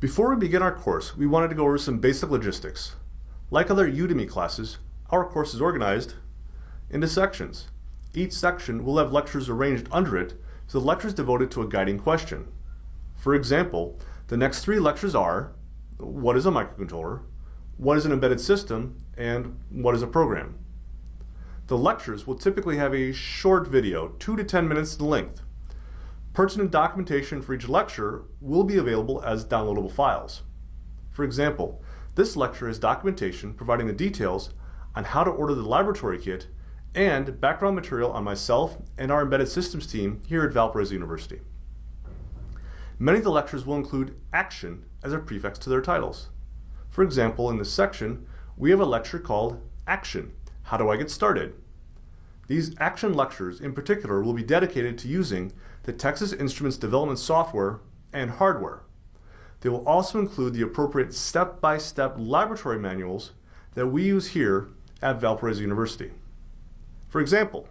Before we begin our course, we wanted to go over some basic logistics. Like other Udemy classes, our course is organized into sections. Each section will have lectures arranged under it, so the lecture is devoted to a guiding question. For example, the next 3 lectures are: what is a microcontroller, what is an embedded system, and what is a program. The lectures will typically have a short video, 2 to 10 minutes in length. Pertinent documentation for each lecture will be available as downloadable files. For example, this lecture has documentation providing the details on how to order the laboratory kit and background material on myself and our embedded systems team here at Valparaiso University. Many of the lectures will include action as a prefix to their titles. For example, in this section, we have a lecture called Action: How Do I Get Started? These action lectures in particular will be dedicated to using the Texas Instruments development software and hardware. They will also include the appropriate step-by-step laboratory manuals that we use here at Valparaiso University. For example,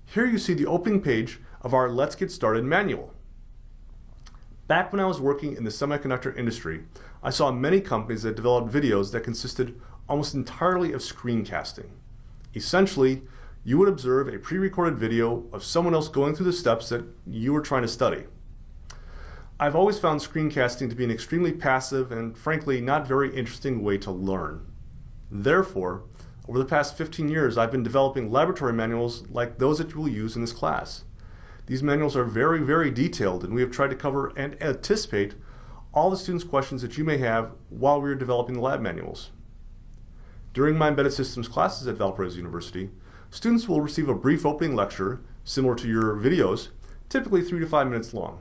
here you see the opening page of our Let's Get Started manual. Back when I was working in the semiconductor industry, I saw many companies that developed videos that consisted almost entirely of screencasting. Essentially, you would observe a pre-recorded video of someone else going through the steps that you were trying to study. I've always found screencasting to be an extremely passive and frankly not very interesting way to learn. Therefore, over the past 15 years, I've been developing laboratory manuals like those that you will use in this class. These manuals are very, very detailed, and we have tried to cover and anticipate all the students' questions that you may have while we are developing the lab manuals. During my embedded systems classes at Valparaiso University, students will receive a brief opening lecture, similar to your videos, typically 3 to 5 minutes long.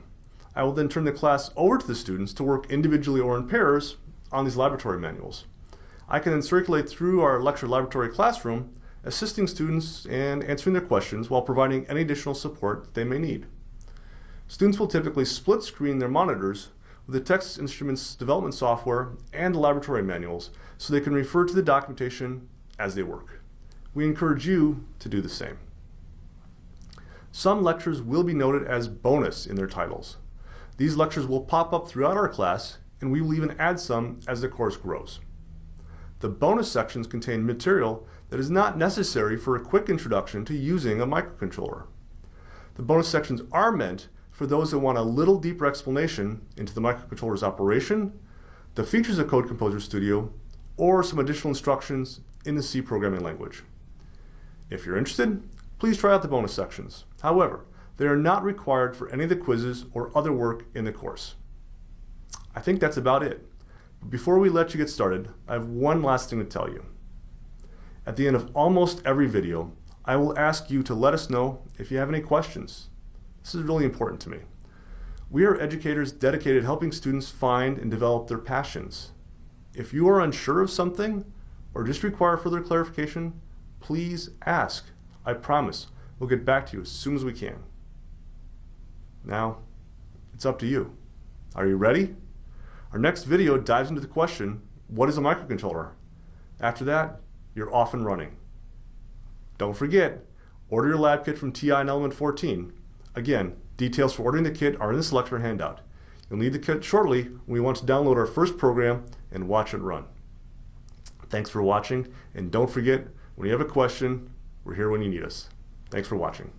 I will then turn the class over to the students to work individually or in pairs on these laboratory manuals. I can then circulate through our lecture laboratory classroom, assisting students and answering their questions while providing any additional support that they may need. Students will typically split screen their monitors with the Texas Instruments development software and the laboratory manuals so they can refer to the documentation as they work. We encourage you to do the same. Some lectures will be noted as bonus in their titles. These lectures will pop up throughout our class, and we will even add some as the course grows. The bonus sections contain material that is not necessary for a quick introduction to using a microcontroller. The bonus sections are meant for those that want a little deeper explanation into the microcontroller's operation, the features of Code Composer Studio, or some additional instructions in the C programming language. If you're interested, please try out the bonus sections. However, they are not required for any of the quizzes or other work in the course. I think that's about it. But before we let you get started, I have one last thing to tell you. At the end of almost every video, I will ask you to let us know if you have any questions. This is really important to me. We are educators dedicated to helping students find and develop their passions. If you are unsure of something or just require further clarification, please ask. I promise we'll get back to you as soon as we can. Now, it's up to you. Are you ready? Our next video dives into the question, what is a microcontroller? After that, you're off and running. Don't forget, order your lab kit from TI in Element 14. Again, details for ordering the kit are in this lecture handout. You'll need the kit shortly when we want to download our first program and watch it run. Thanks for watching, and don't forget, when you have a question, we're here when you need us. Thanks for watching.